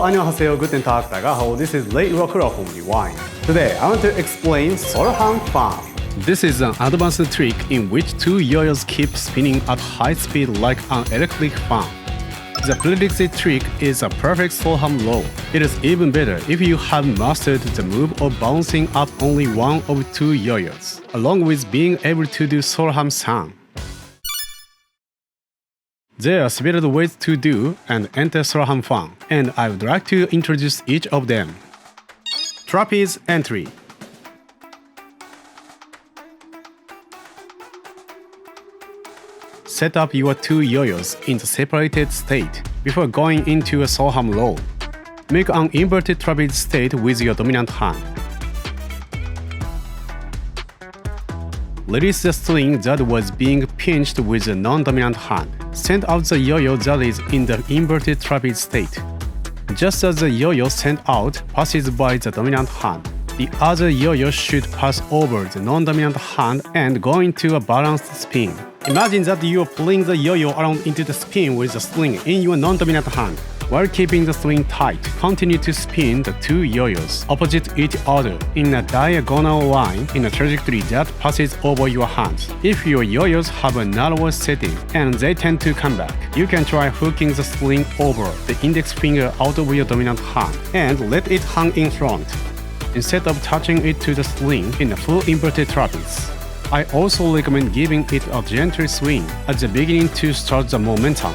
안녕하세요, guten Tag, 大家好. This is Iwakura from Rewind. Today, I want to explain Soloham fan. This is an advanced trick in which two yo-yos keep spinning at high speed like an electric fan. The Prerequisite trick is a perfect Soloham low. It is even better if you have mastered the move of bouncing up only one of two yo-yos, along with being able to do Soloham sound. There are several ways to do and enter Soloham fan, and I would like to introduce each of them. Trapeze Entry. Set up your two yo-yos in the separated state before going into a Soloham low. Make an inverted trapeze state with your dominant hand. Release the string that was being pinched with the non-dominant hand. Send out the yo-yo that is in the inverted trapeze state. Just as the yo-yo sent out passes by the dominant hand, the other yo-yo should pass over the non-dominant hand and go into a balanced spin. Imagine that you are pulling the yo-yo around into the spin with the string in your non-dominant hand. While keeping the string tight, continue to spin the two yo-yos opposite each other in a diagonal line in a trajectory that passes over your hands. If your yo-yos have a narrower setting and they tend to come back, you can try hooking the string over the index finger out of your dominant hand and let it hang in front, instead of touching it to the string in a full inverted trapeze. I also recommend giving it a gentle swing at the beginning to start the momentum.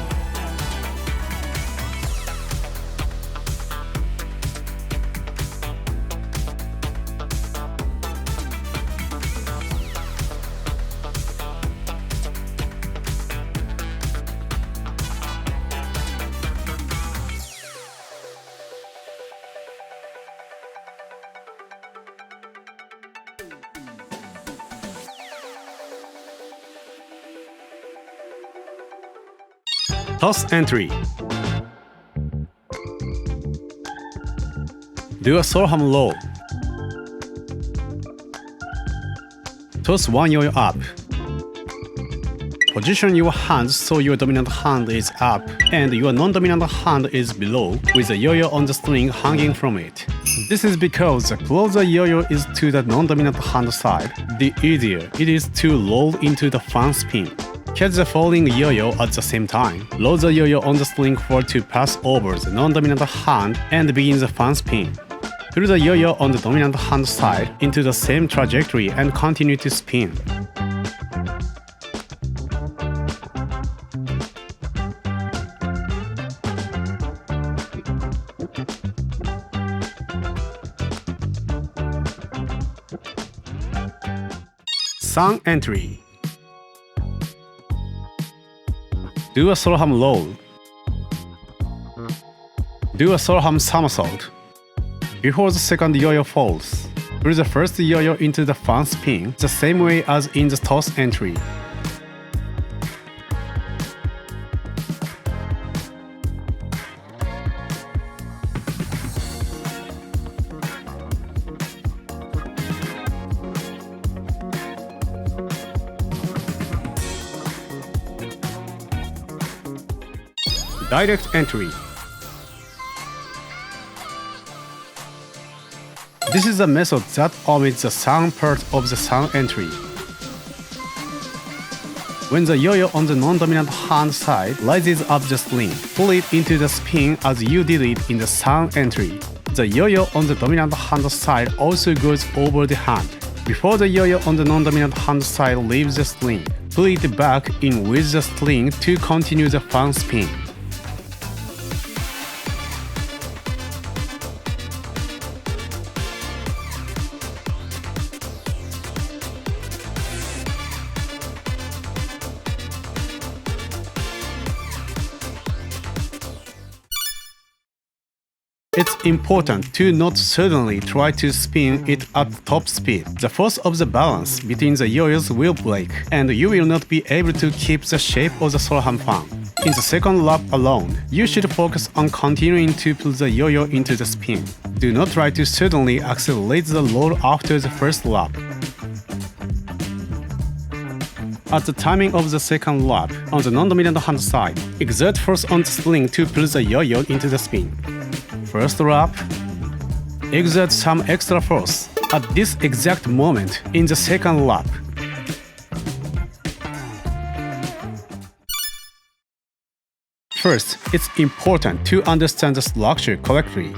Toss entry. Do a Soloham low. Toss one yo-yo up. Position your hands so your dominant hand is up and your non-dominant hand is below, with the yo-yo on the string hanging from it. This is because the closer yo-yo is to the non-dominant hand side, the easier it is to roll into the fan spin. Catch the falling yo-yo at the same time. Load the yo-yo on the string for to pass over the non-dominant hand and begin the fan spin. Pull the yo-yo on the dominant hand side into the same trajectory and continue to spin. Sun entry. Do a Soloham low. Do a Soloham somersault. Before the second yo-yo falls, pull the first yo-yo into the fan spin the same way as in the toss entry. Direct entry. This is a method that omits the sound part of the sound entry. When the yo-yo on the non-dominant hand side rises up the string, pull it into the spin as you did it in the sound entry. The yo-yo on the dominant hand side also goes over the hand. Before the yo-yo on the non-dominant hand side leaves the string, pull it back in with the string to continue the fan spin. It's important to not suddenly try to spin it at top speed. The force of the balance between the yo-yos will break, and you will not be able to keep the shape of the Soloham fan. In the second lap alone, you should focus on continuing to pull the yo-yo into the spin. Do not try to suddenly accelerate the roll after the first lap. At the timing of the second lap, on the non-dominant hand side, exert force on the string to pull the yo-yo into the spin. first lap, exert some extra force at this exact moment in the second lap. First, it's important to understand the structure correctly.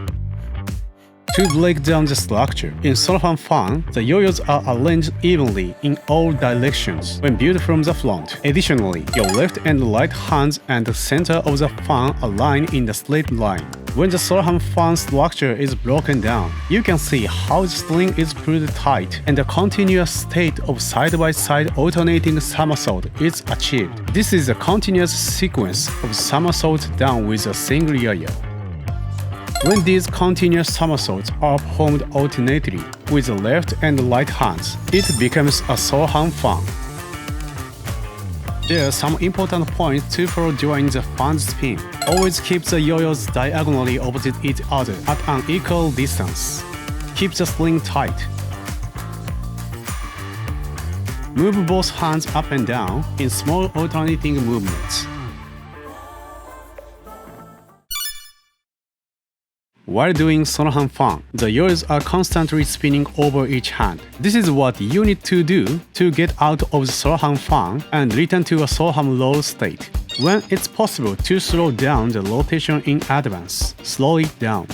To break down the structure, in Soloham fan, the yo-yos are arranged evenly in all directions when viewed from the front. Additionally, your left and right hands and the center of the fan align in the straight line. When the Soloham fan structure is broken down, you can see how the string is pulled tight and a continuous state of side-by-side alternating somersault is achieved. This is a continuous sequence of somersaults done with a single yo-yo. When these continuous somersaults are performed alternately with the left and right hands, it becomes a Soloham fan. There are some important points to follow during the fan spin. Always keep the yo-yos diagonally opposite each other at an equal distance. Keep the string tight. Move both hands up and down in small alternating movements. While doing Soloham fan, the yo-yos are constantly spinning over each hand. This is what you need to do to get out of the Soloham fan and return to a Soloham low state. When it's possible to slow down the rotation in advance, slow it down.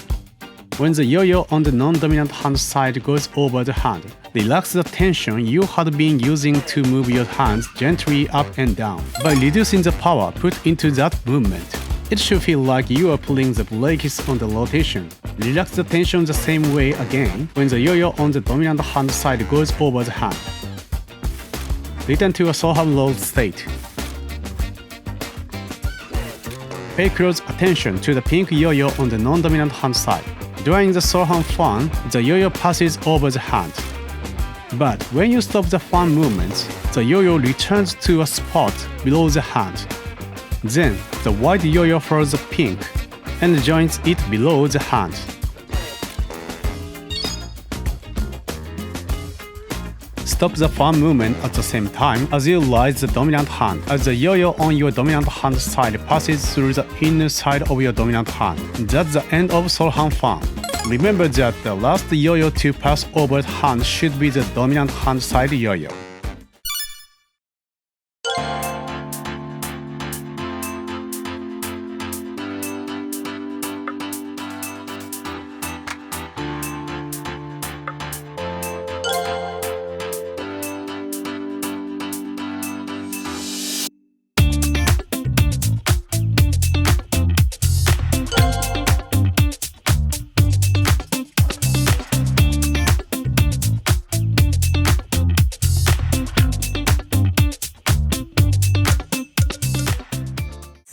When the yo-yo on the non-dominant hand side goes over the hand, relax the tension you had been using to move your hands gently up and down by reducing the power put into that movement. It should feel like you are pulling the brakes on the rotation. Relax the tension the same way again when the yo-yo on the dominant hand side goes over the hand. Return to a Soloham low state. Pay close attention to the pink yo-yo on the non-dominant hand side. During the Soloham fan, the yo-yo passes over the hand. But when you stop the fan movement, the yo-yo returns to a spot below the hand. Then, the white yo-yo follows the pink and joins it below the hand. Stop the fan movement at the same time as you raise the dominant hand, as the yo-yo on your dominant hand side passes through the inner side of your dominant hand. That's the end of Soloham fan. Remember that the last yo-yo to pass over the hand should be the dominant hand side yo-yo.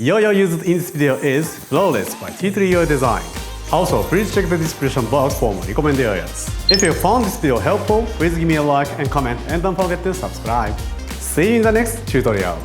Yo-yo used in this video is Flawless by T3 Yo Design. Also, please check the description box for more recommended yo-yos. If you found this video helpful, please give me a like and comment and don't forget to subscribe. See you in the next tutorial.